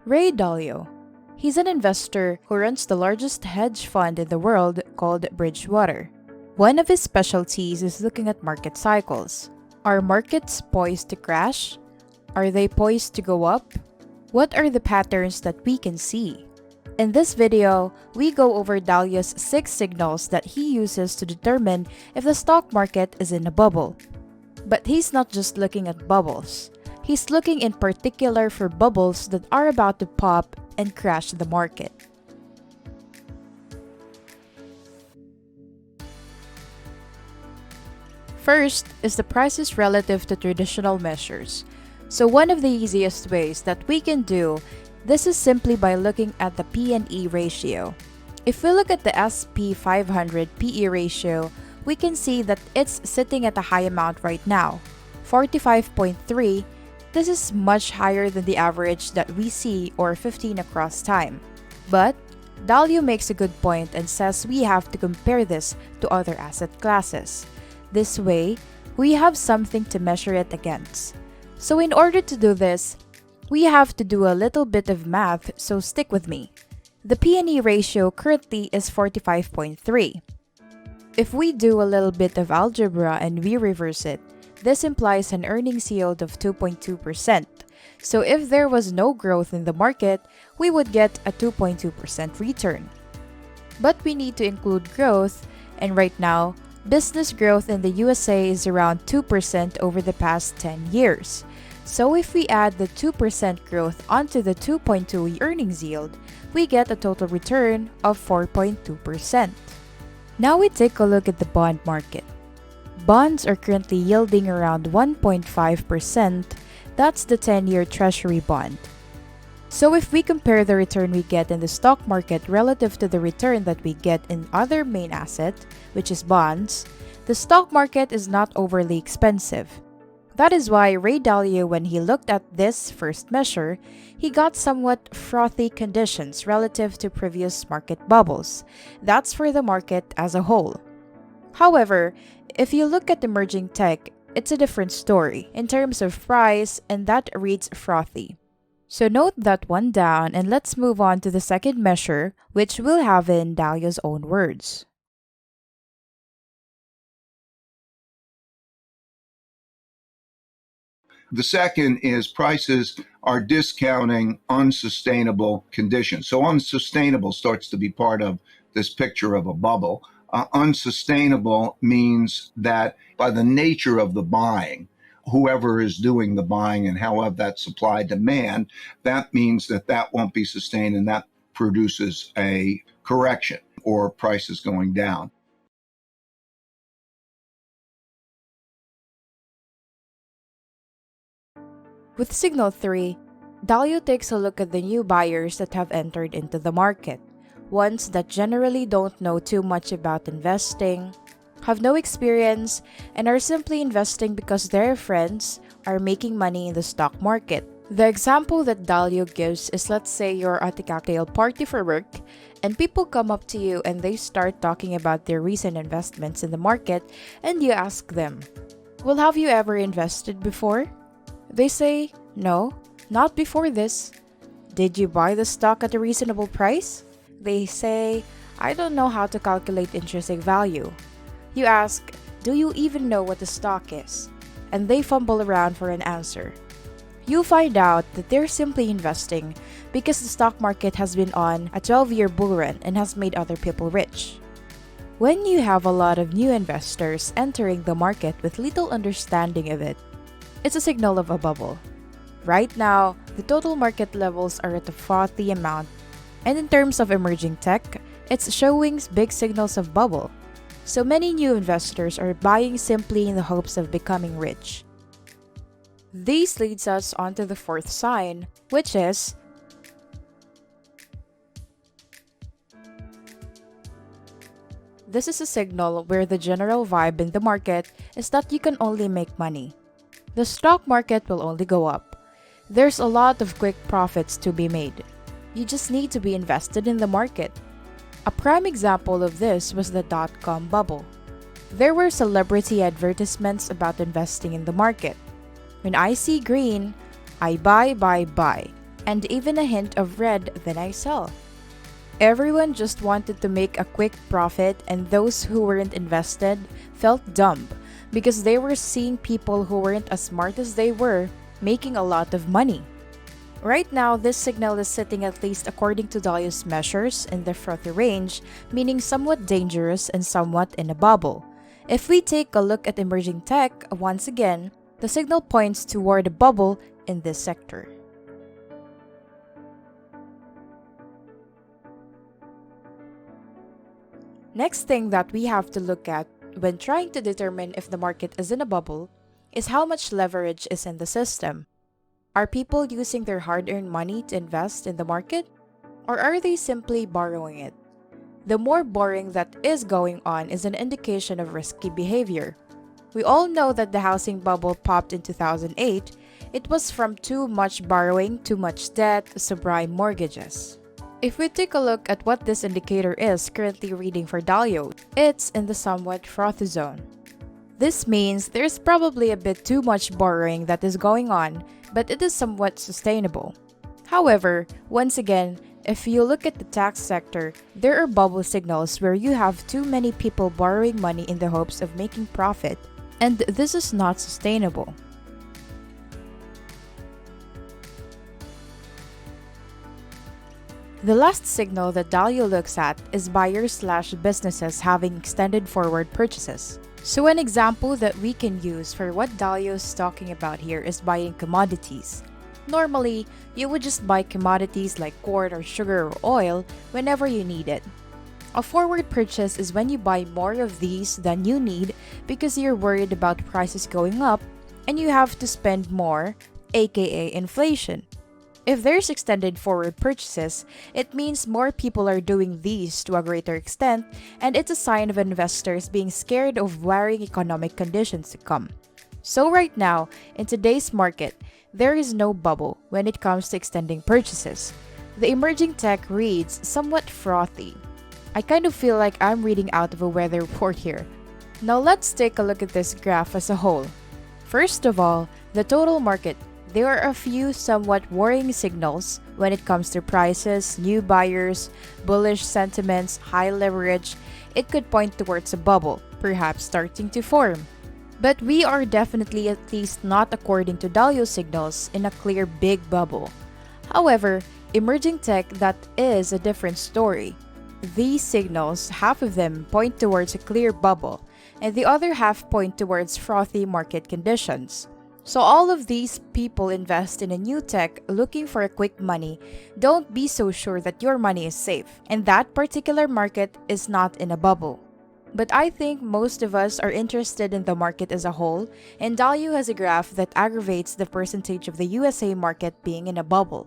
Ray Dalio. He's an investor who runs the largest hedge fund in the world called Bridgewater. One of his specialties is looking at market cycles. Are markets poised to crash? Are they poised to go up? What are the patterns that we can see? In this video, we go over Dalio's 6 signals that he uses to determine if the stock market is in a bubble. But he's not just looking at bubbles. He's looking in particular for bubbles that are about to pop and crash the market. First is the prices relative to traditional measures. So one of the easiest ways that we can do this is simply by looking at the P/E ratio. If we look at the SP 500 PE ratio, we can see that it's sitting at a high amount right now, 45.3. This is much higher than the average that we see, or 15 across time. But Dalio makes a good point and says we have to compare this to other asset classes. This way, we have something to measure it against. So in order to do this, we have to do a little bit of math, so stick with me. The P/E ratio currently is 45.3. If we do a little bit of algebra and we reverse it, this implies an earnings yield of 2.2%. So if there was no growth in the market, we would get a 2.2% return. But we need to include growth, and right now, business growth in the USA is around 2% over the past 10 years. So if we add the 2% growth onto the 2.2 earnings yield, we get a total return of 4.2%. Now we take a look at the bond market. Bonds are currently yielding around 1.5%. That's the 10-year Treasury bond. So if we compare the return we get in the stock market relative to the return that we get in other main asset, which is bonds, the stock market is not overly expensive. That is why Ray Dalio, when he looked at this first measure, he got somewhat frothy conditions relative to previous market bubbles. That's for the market as a whole. However, if you look at emerging tech, it's a different story in terms of price, and that reads frothy. So note that one down, and let's move on to the second measure, which we'll have in Dalio's own words. The second is prices are discounting unsustainable conditions. So unsustainable starts to be part of this picture of a bubble. Unsustainable means that by the nature of the buying, whoever is doing the buying and however that supply demand, that means that that won't be sustained, and that produces a correction or prices going down. With signal 3, Dalio takes a look at the new buyers that have entered into the market, ones that generally don't know too much about investing, have no experience, and are simply investing because their friends are making money in the stock market. The example that Dalio gives is, let's say you're at a cocktail party for work, and people come up to you and they start talking about their recent investments in the market, and you ask them, "Well, have you ever invested before?" They say, "No, not before this." "Did you buy the stock at a reasonable price?" They say, "I don't know how to calculate intrinsic value." You ask, "Do you even know what the stock is?" And they fumble around for an answer. You find out that they're simply investing because the stock market has been on a 12-year bull run and has made other people rich. When you have a lot of new investors entering the market with little understanding of it, it's a signal of a bubble. Right now, the total market levels are at a frothy amount, and in terms of emerging tech, it's showing big signals of bubble. So many new investors are buying simply in the hopes of becoming rich. This leads us on to the fourth sign, which is this is a signal where the general vibe in the market is that you can only make money. The stock market will only go up. There's a lot of quick profits to be made. You just need to be invested in the market. A prime example of this was the dot-com bubble. There were celebrity advertisements about investing in the market. When I see green, I buy, buy, buy. and even a hint of red, then I sell. Everyone just wanted to make a quick profit, and those who weren't invested felt dumb because they were seeing people who weren't as smart as they were making a lot of money. Right now, this signal is sitting, at least according to Dalio's measures, in the frothy range, meaning somewhat dangerous and somewhat in a bubble. If we take a look at emerging tech, once again, the signal points toward a bubble in this sector. Next thing that we have to look at when trying to determine if the market is in a bubble is how much leverage is in the system. Are people using their hard-earned money to invest in the market? Or are they simply borrowing it? The more borrowing that is going on is an indication of risky behavior. We all know that the housing bubble popped in 2008. It was from too much borrowing, too much debt, subprime mortgages. If we take a look at what this indicator is currently reading for Dalio, it's in the somewhat frothy zone. This means there's probably a bit too much borrowing that is going on, but it is somewhat sustainable. However, once again, if you look at the tax sector, there are bubble signals where you have too many people borrowing money in the hopes of making profit, and this is not sustainable. The last signal that Dalio looks at is buyers/businesses having extended forward purchases. So an example that we can use for what Dalio is talking about here is buying commodities. Normally, you would just buy commodities like corn or sugar or oil whenever you need it. A forward purchase is when you buy more of these than you need because you're worried about prices going up and you have to spend more, aka inflation. If there's extended forward purchases, it means more people are doing these to a greater extent, and it's a sign of investors being scared of worrying economic conditions to come. So right now, in today's market, there is no bubble when it comes to extending purchases. The emerging tech reads somewhat frothy. I kind of feel like I'm reading out of a weather report here. Now let's take a look at this graph as a whole. First of all, the total market. There are a few somewhat worrying signals when it comes to prices, new buyers, bullish sentiments, high leverage. It could point towards a bubble, perhaps starting to form. But we are definitely, at least not according to Dalio signals, in a clear big bubble. However, emerging tech, that is a different story. These signals, half of them point towards a clear bubble, and the other half point towards frothy market conditions. So all of these people invest in a new tech looking for a quick money. Don't be so sure that your money is safe, and that particular market is not in a bubble. But I think most of us are interested in the market as a whole, and Dalio has a graph that aggravates the percentage of the USA market being in a bubble.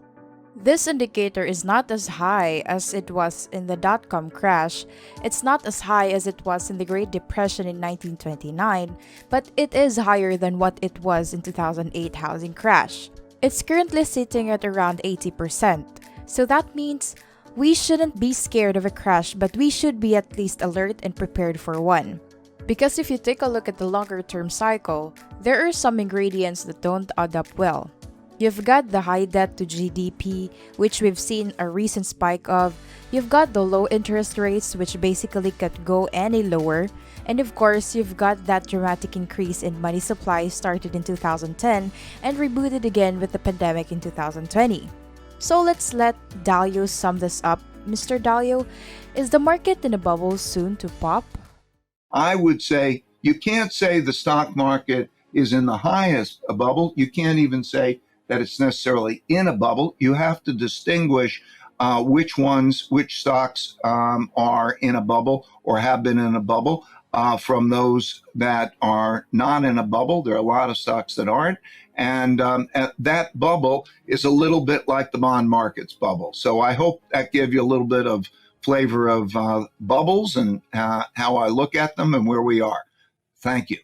This indicator is not as high as it was in the dot-com crash. It's not as high as it was in the Great Depression in 1929, but it is higher than what it was in 2008 housing crash. It's currently sitting at around 80%. So that means we shouldn't be scared of a crash, but we should be at least alert and prepared for one. Because if you take a look at the longer-term cycle, there are some ingredients that don't add up well. You've got the high debt to GDP, which we've seen a recent spike of. You've got the low interest rates, which basically can't go any lower. And of course, you've got that dramatic increase in money supply started in 2010 and rebooted again with the pandemic in 2020. So let's let Dalio sum this up. Mr. Dalio, is the market in a bubble soon to pop? I would say you can't say the stock market is in the highest bubble. You can't even say that it's necessarily in a bubble. You have to distinguish which stocks are in a bubble or have been in a bubble from those that are not in a bubble. There are a lot of stocks that aren't. And that bubble is a little bit like the bond market's bubble. So I hope that gave you a little bit of flavor of bubbles and how I look at them and where we are. Thank you.